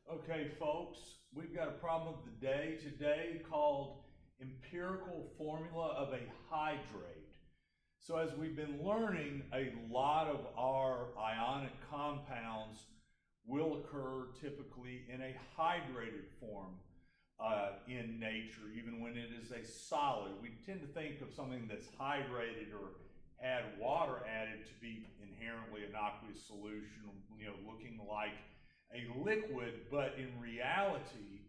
Okay, folks, we've got a problem of the day today called empirical formula of a hydrate. So as we've been learning, a lot of our ionic compounds will occur typically in a hydrated form in nature, even when it is a solid. We tend to think of something that's hydrated or had water added to be inherently an aqueous solution, looking like a liquid, but in reality,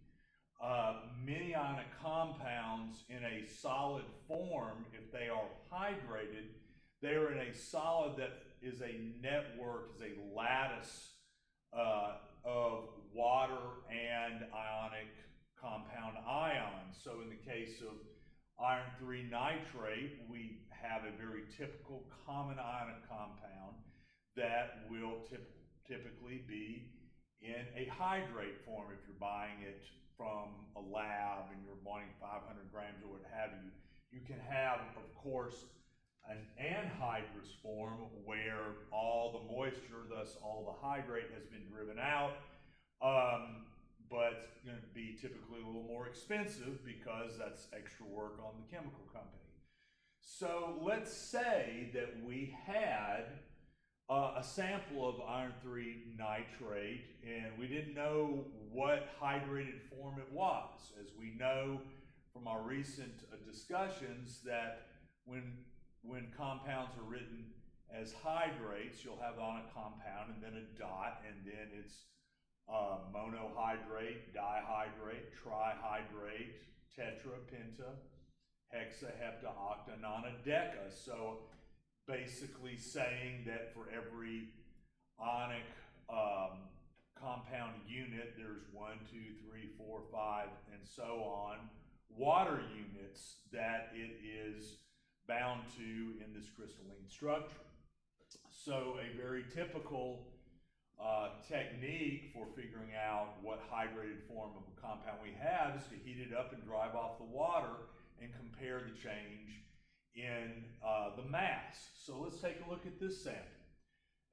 many ionic compounds in a solid form, if they are hydrated, they are in a solid that is a network, is a lattice of water and ionic compound ions. So in the case of iron 3 nitrate, we have a very typical common ionic compound that will typically be in a hydrate form. If you're buying it from a lab and you're wanting 500 grams or what have you, you can have, of course, an anhydrous form where all the moisture, thus all the hydrate, has been driven out, but it's going to be typically a little more expensive because that's extra work on the chemical company. So let's say that we had a sample of iron 3 nitrate, and we didn't know what hydrated form it was. As we know from our recent discussions that when compounds are written as hydrates, you'll have on a compound and then a dot, and then it's monohydrate, dihydrate, trihydrate, tetra, penta, hexa, hepta, octa, nona, deca. So basically saying that for every ionic compound unit, there's 1, 2, 3, 4, 5, and so on, water units that it is bound to in this crystalline structure. So a very typical technique for figuring out what hydrated form of a compound we have is to heat it up and drive off the water and compare the change in the mass. So let's take a look at this sample.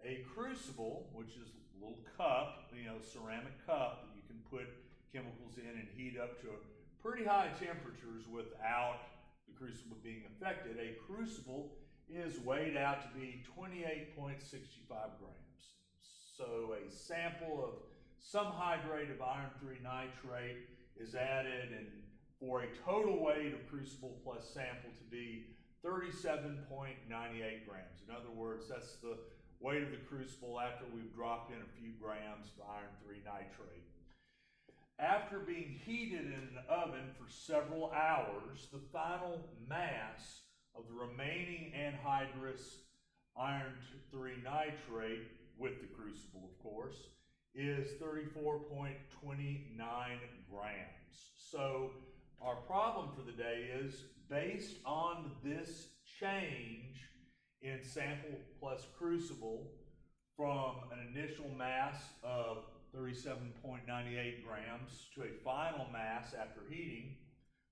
A crucible, which is a little cup, ceramic cup that you can put chemicals in and heat up to pretty high temperatures without the crucible being affected. A crucible is weighed out to be 28.65 grams. So a sample of some hydrate of iron 3 nitrate is added, and for a total weight of crucible plus sample to be 37.98 grams. In other words, that's the weight of the crucible after we've dropped in a few grams of iron 3 nitrate. After being heated in an oven for several hours, the final mass of the remaining anhydrous iron 3 nitrate, with the crucible of course, is 34.29 grams. So our problem for the day is, based on this change in sample plus crucible from an initial mass of 37.98 grams to a final mass after heating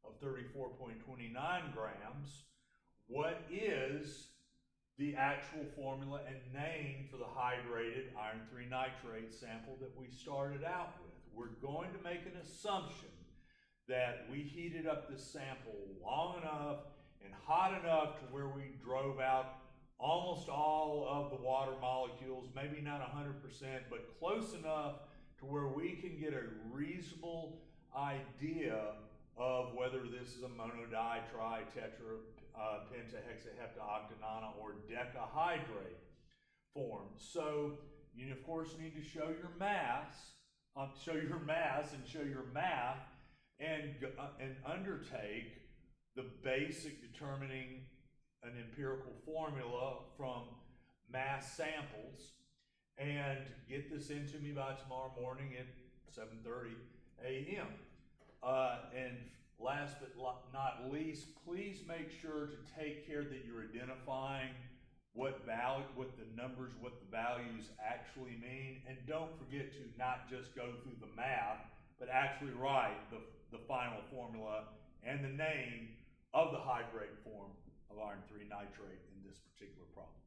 of 34.29 grams, what is the actual formula and name for the hydrated iron 3 nitrate sample that we started out with? We're going to make an assumption that we heated up this sample long enough and hot enough to where we drove out almost all of the water molecules, maybe not 100%, but close enough to where we can get a reasonable idea of whether this is a mono, di, tri, tetra, penta, hexa, hepta, octa, nona, or decahydrate form. So you of course need to show your mass, and show your math, and undertake the basic determining an empirical formula from mass samples, and get this into me by tomorrow morning at 7:30 a.m. And last but not least, please make sure to take care that you're identifying what the numbers, what the values actually mean, and don't forget to not just go through the math, but actually write the final formula and the name of the hydrate form of iron 3 nitrate in this particular problem.